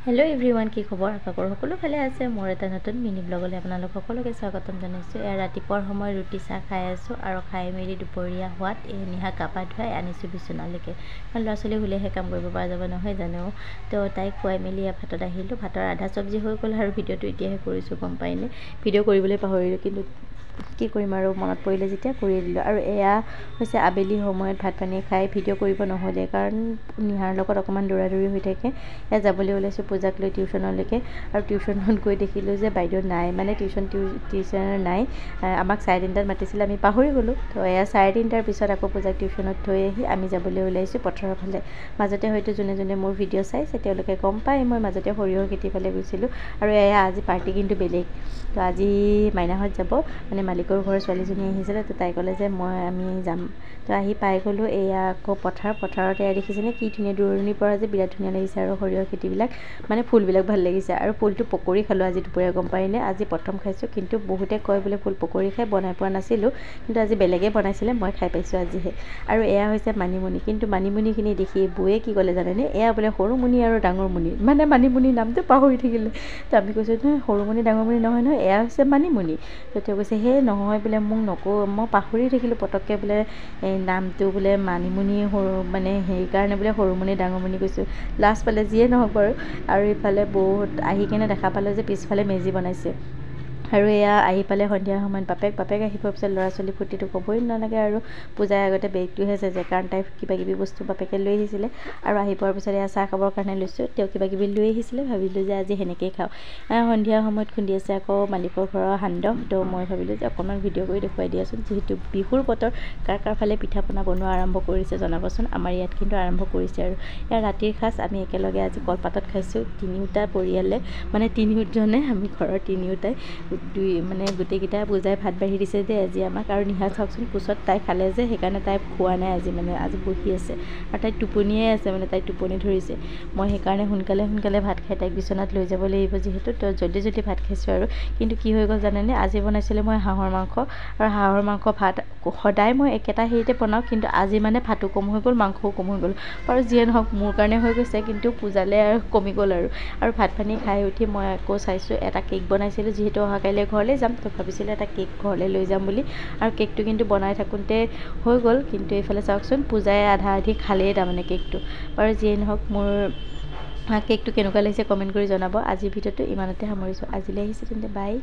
Hello' everyone, কি খবৰ? আশা কৰোঁ সকলো ভালে আছে। মোৰ এটা নতুন মিনি ব্লগলৈ আপোনালোক সকলোকে স্বাগতম জনাইছোঁ। ৰাতিপুৱাৰ সময় ৰুটি চাহ খাই আছোঁ আৰু খাই মেলি দুপৰীয়া হোৱাত নিশা গা পা ধুৱাই আনিছোঁ বিচনালৈকে। কাৰণ ল'ৰা ছোৱালী শুলেহে কাম কৰিব পৰা যাব নহয় জানো। তো তাইক খুৱাই মেলি ভাতত আহিলোঁ। ভাতৰ আধা চব্জি হৈ গ'ল আৰু ভিডিঅ'টো এতিয়াহে কৰিছোঁ, গম পাইনে। ভিডিঅ' কৰিবলৈ পাহৰিলোঁ, কিন্তু কি কৰিম আৰু মনত পৰিলে যেতিয়া কৰিয়ে দিলোঁ। আৰু এয়া হৈছে আবেলি সময়ত ভাত পানী খাই ভিডিঅ' কৰিব নহ'লে, কাৰণ নিহাৰ লগত অকণমান দৌৰা দৌৰি হৈ থাকে। এয়া যাবলৈ ওলাইছোঁ পূজাক লৈ টিউশ্যনলৈকে। আৰু টিউশ্যনত গৈ দেখিলোঁ যে বাইদেউ নাই, মানে টিউশ্যনৰ নাই। আমাক 3:30টাত মাতিছিলে, আমি পাহৰি গ'লোঁ। তো এয়া 3:30টাৰ পিছত আকৌ পূজাক টিউশ্যনত থৈ আহি আমি যাবলৈ ওলাইছোঁ পথাৰৰ ফালে। মাজতে হয়তো যোনে যোনে মোৰ ভিডিঅ' চাইছে তেওঁলোকে গম পায়, মই মাজতে সৰিয়হৰ খেতিৰ ফালে গৈছিলোঁ। আৰু এয়া আজি পাৰ্টি কিন্তু বেলেগ। তো আজি মাইনাহঁত যাব, মানে মালিকৰ ঘৰৰ ছোৱালীজনী আহিছিলে। তো তাই ক'লে যে আমি যাম। তো আহি পাই গ'লোঁ। এয়া আকৌ পথাৰত এয়া দেখিছেনে কি ধুনীয়া দূৰণিৰ পৰা যে বিৰাট ধুনীয়া লাগিছে। আৰু সৰিয়হৰ খেতিবিলাক, মানে ফুলবিলাক ভাল লাগিছে। আৰু ফুলটো পকৰি খালোঁ আজি দুপৰীয়া, গম পাইনে। আজি প্ৰথম খাইছোঁ, কিন্তু বহুতে কয় বোলে ফুল পকৰি খাই, বনাই পোৱা নাছিলোঁ। কিন্তু আজি বেলেগে বনাইছিলে, মই খাই পাইছোঁ আজিহে। আৰু এয়া হৈছে মানিমুনি। কিন্তু মানিমুনিখিনি দেখি বৌয়ে কি ক'লে জানেনে, এয়া বোলে সৰুমুনি আৰু ডাঙৰমুনি, মানে মানিমুনিৰ নামটো পাহৰি থাকিলে। তো আমি কৈছোঁ নহয় সৰুমুনি ডাঙৰমুনি নহয় নহয়, এয়া হৈছে মানিমুনি। তো তেওঁ কৈছে সেই নহয় বোলে, মোক নকওঁ, মই পাহৰি থাকিলোঁ পটককৈ বোলে নামটো বোলে মানিমুনি মানে সেইকাৰণে বোলে সৰুমুনি ডাঙৰমুনি কৈছোঁ। লাজ পালে, যিয়ে নহওক বাৰু। আৰু ইফালে বৌহঁত আহি কিনে দেখা পালে যে পিছফালে মেজি বনাইছে। আৰু এয়া আহি পালে সন্ধিয়া সময়ত বাপেক আহি পোৱাৰ পিছত ল'ৰা ছোৱালী ফূৰ্তিটো ক'বই নালাগে। আৰু পূজাৰ আগতে বেগটোহে চাইছে, কাৰণ তাই কিবাকিবি বস্তু বাপেকে লৈ আহিছিলে। আৰু আহি পোৱাৰ পিছত এয়া চাহ খাবৰ কাৰণে লৈছোঁ। তেওঁ কিবাকিবি লৈ আহিছিলে, ভাবিলোঁ যে আজি সেনেকৈয়ে খাওঁ। সন্ধিয়া সময়ত খুন্দি আছে আকৌ মালিকৰ ঘৰৰ সান্দহ। তো মই ভাবিলোঁ যে অকণমান ভিডিঅ' কৰি দেখুৱাই দিয়াচোন, যিহেতু বিহুৰ বতৰ। কাৰ ফালে পিঠা পনা বনোৱা আৰম্ভ কৰিছে জনাবচোন। আমাৰ ইয়াত কিন্তু আৰম্ভ কৰিছে। আৰু এয়া ৰাতিৰ সাঁজ আমি একেলগে আজি কলপাতত খাইছোঁ, তিনিওটা পৰিয়ালে, মানে তিনিওজনে, আমি ঘৰৰ তিনিওটাই মানে গোটেইকেইটা পূজাই ভাত বাঢ়ি দিছে যে আজি আমাক। আৰু নিহা চাওকচোন কোচত তাই খালে যে, সেইকাৰণে তাই খোৱা নাই আজি, মানে আজি বহি আছে। আৰু তাই টোপনিয়ে আছে, মানে তাই টোপনি ধৰিছে। মই সেইকাৰণে সোনকালে ভাত খাই তাইক বিচনাত লৈ যাব লাগিব যিহেতু, তো জল্দি ভাত খাইছোঁ। আৰু কিন্তু কি হৈ গ'ল জানেনে, আজি বনাইছিলোঁ মই হাঁহৰ মাংস। আৰু হাঁহৰ মাংস ভাত সদায় মই একেটা হেৰিতে বনাওঁ, কিন্তু আজি মানে ভাতো কম হৈ গ'ল, মাংসও কম হৈ গ'ল। আৰু যিয়ে নহওক মোৰ কাৰণে হৈ গৈছে, কিন্তু পূজালৈ আৰু কমি গ'ল। আৰু ভাত পানী খাই উঠি মই আকৌ চাইছোঁ, এটা কেক বনাইছিলোঁ, যিহেতু অহা কাইলৈ ঘৰলৈ যাম। তো ভাবিছিলোঁ এটা কেক ঘৰলৈ লৈ যাম বুলি। আৰু কেকটো কিন্তু বনাই থাকোঁতে হৈ গ'ল, কিন্তু এইফালে চাওকচোন পূজাই আধা আধি খালেই তাৰমানে কেকটো। বাৰু যিয়ে নহওক, মোৰ কেকটো কেনেকুৱা লাগিছে কমেণ্ট কৰি জনাব। আজিৰ ভিডিঅ'টো ইমানতে সামৰিছোঁ। আজিলৈ আহিছোঁ তেন্তে, বাই।